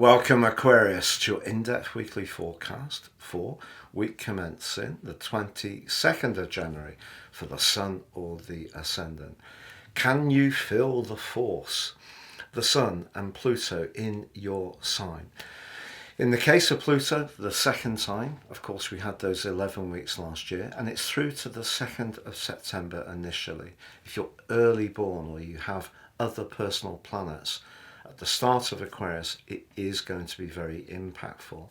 Welcome Aquarius to your in-depth weekly forecast for week commencing the 22nd of January for the Sun or the Ascendant. Can you feel the force, the Sun and Pluto in your sign? In the case of Pluto, the second time, of course, we had those 11 weeks last year, and it's through to the 2nd of September initially. If you're early born or you have other personal planets, at the start of Aquarius, it is going to be very impactful.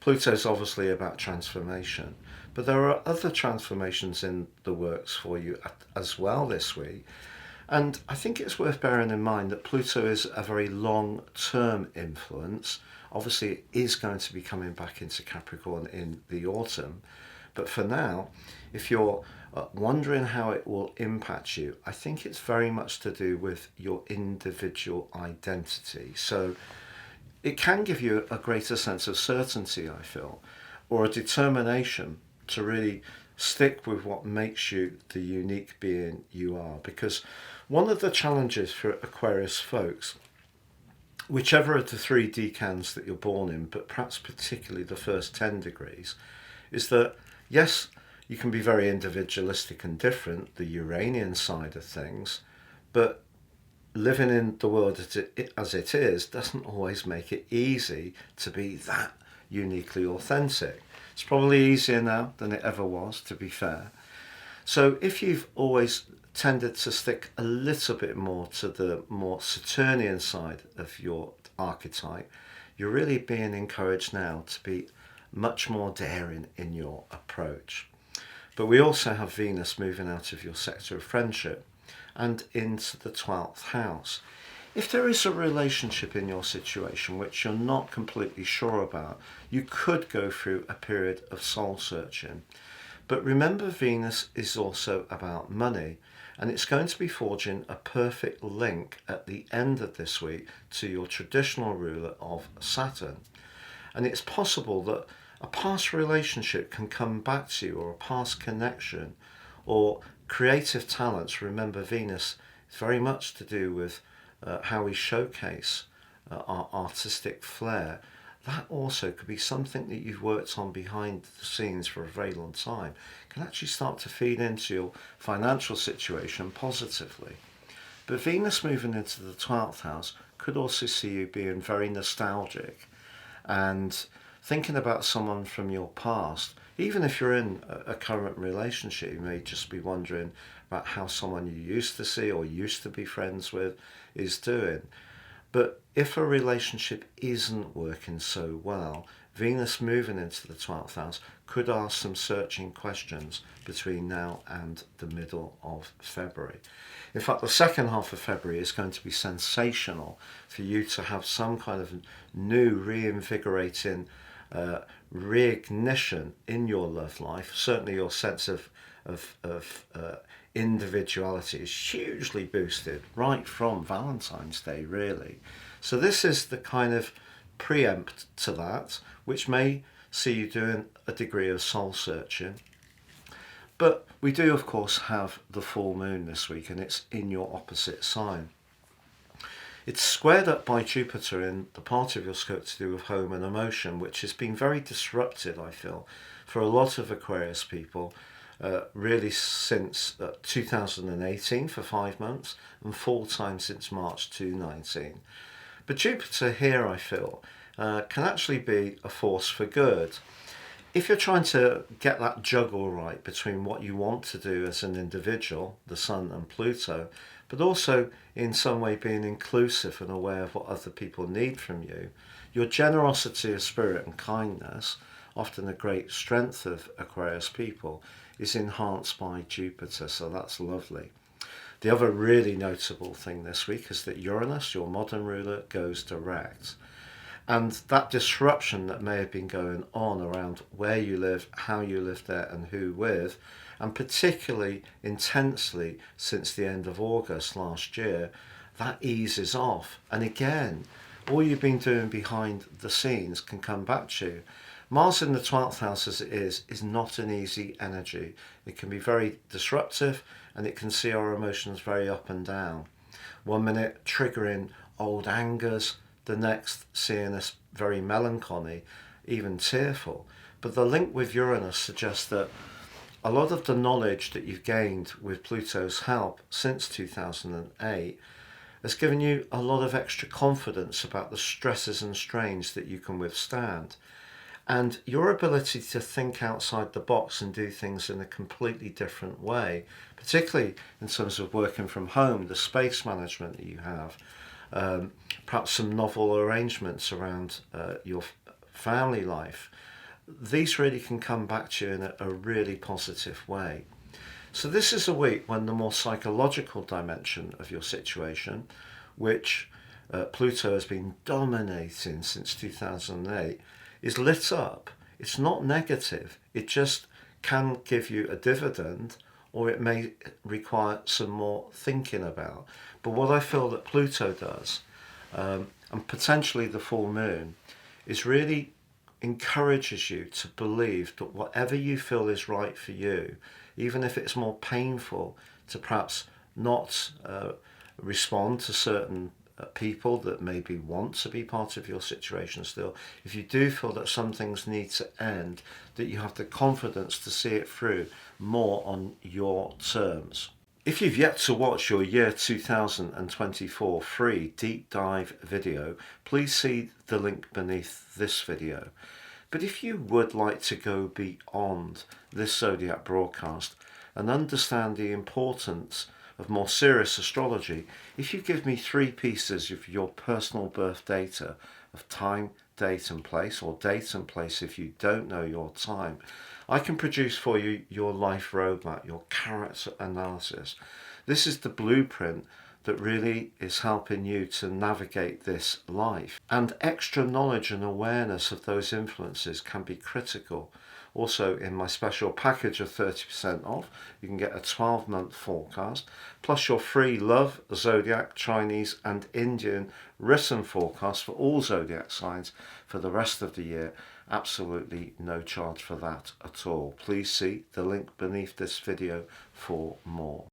Pluto is obviously about transformation, but there are other transformations in the works for you as well this week. And I think it's worth bearing in mind that Pluto is a very long-term influence. Obviously, it is going to be coming back into Capricorn in the autumn. But for now, if you're wondering how it will impact you, I think it's very much to do with your individual identity. So it can give you a greater sense of certainty, I feel, or a determination to really stick with what makes you the unique being you are. Because one of the challenges for Aquarius folks, whichever of the three decans that you're born in, but perhaps particularly the first 10 degrees, is that yes, you can be very individualistic and different, the Uranian side of things, but living in the world as it is doesn't always make it easy to be that uniquely authentic. It's probably easier now than it ever was, to be fair. So if you've always tended to stick a little bit more to the more Saturnian side of your archetype, you're really being encouraged now to be much more daring in your approach. But we also have Venus moving out of your sector of friendship and into the 12th house. If there is a relationship in your situation which you're not completely sure about, you could go through a period of soul searching. But remember, Venus is also about money, and it's going to be forging a perfect link at the end of this week to your traditional ruler of Saturn. And it's possible that a past relationship can come back to you, or a past connection, or creative talents. Remember, Venus is very much to do with how we showcase our artistic flair. That also could be something that you've worked on behind the scenes for a very long time. It can actually start to feed into your financial situation positively. But Venus moving into the 12th house could also see you being very nostalgic and thinking about someone from your past. Even if you're in a current relationship, you may just be wondering about how someone you used to see or used to be friends with is doing. But if a relationship isn't working so well, Venus moving into the 12th house could ask some searching questions between now and the middle of February. In fact, the second half of February is going to be sensational for you to have some kind of new, reinvigorating reignition in your love life. Certainly your sense of individuality is hugely boosted right from Valentine's Day, really. So this is the kind of preempt to that, which may see you doing a degree of soul searching. But we do, of course, have the full moon this week, and it's in your opposite sign. It's squared up by Jupiter in the part of your scope to do with home and emotion, which has been very disrupted, I feel, for a lot of Aquarius people, really since 2018 for 5 months, and full time since March 2019. But Jupiter here, I feel, can actually be a force for good. If you're trying to get that juggle right between what you want to do as an individual, the Sun and Pluto, but also in some way being inclusive and aware of what other people need from you, your generosity of spirit and kindness, often a great strength of Aquarius people, is enhanced by Jupiter, so that's lovely. The other really notable thing this week is that Uranus, your modern ruler, goes direct. And that disruption that may have been going on around where you live, how you live there, and who with, and particularly intensely since the end of August last year, that eases off. And again, all you've been doing behind the scenes can come back to you. Mars in the 12th house as it is not an easy energy. It can be very disruptive, and it can see our emotions very up and down. 1 minute triggering old angers, the next seeing us very melancholy, even tearful. But the link with Uranus suggests that a lot of the knowledge that you've gained with Pluto's help since 2008 has given you a lot of extra confidence about the stresses and strains that you can withstand. And your ability to think outside the box and do things in a completely different way, particularly in terms of working from home, the space management that you have, perhaps some novel arrangements around your family life, these really can come back to you in a really positive way. So this is a week when the more psychological dimension of your situation, which Pluto has been dominating since 2008, is lit up. It's not negative. It just can give you a dividend, or it may require some more thinking about. But what I feel that Pluto does, and potentially the full moon, is really encourages you to believe that whatever you feel is right for you, even if it's more painful to perhaps not respond to certain people that maybe want to be part of your situation still, if you do feel that some things need to end, that you have the confidence to see it through more on your terms. If you've yet to watch your year 2024 free deep dive video, please see the link beneath this video. But if you would like to go beyond this zodiac broadcast and understand the importance of more serious astrology, if you give me 3 pieces of your personal birth data of time, date and place, or date and place if you don't know your time, I can produce for you your life roadmap, your character analysis. This is the blueprint that really is helping you to navigate this life. And extra knowledge and awareness of those influences can be critical. Also, in my special package of 30% off, you can get a 12-month forecast, plus your free love, zodiac, Chinese and Indian written forecast for all zodiac signs for the rest of the year. Absolutely no charge for that at all. Please see the link beneath this video for more.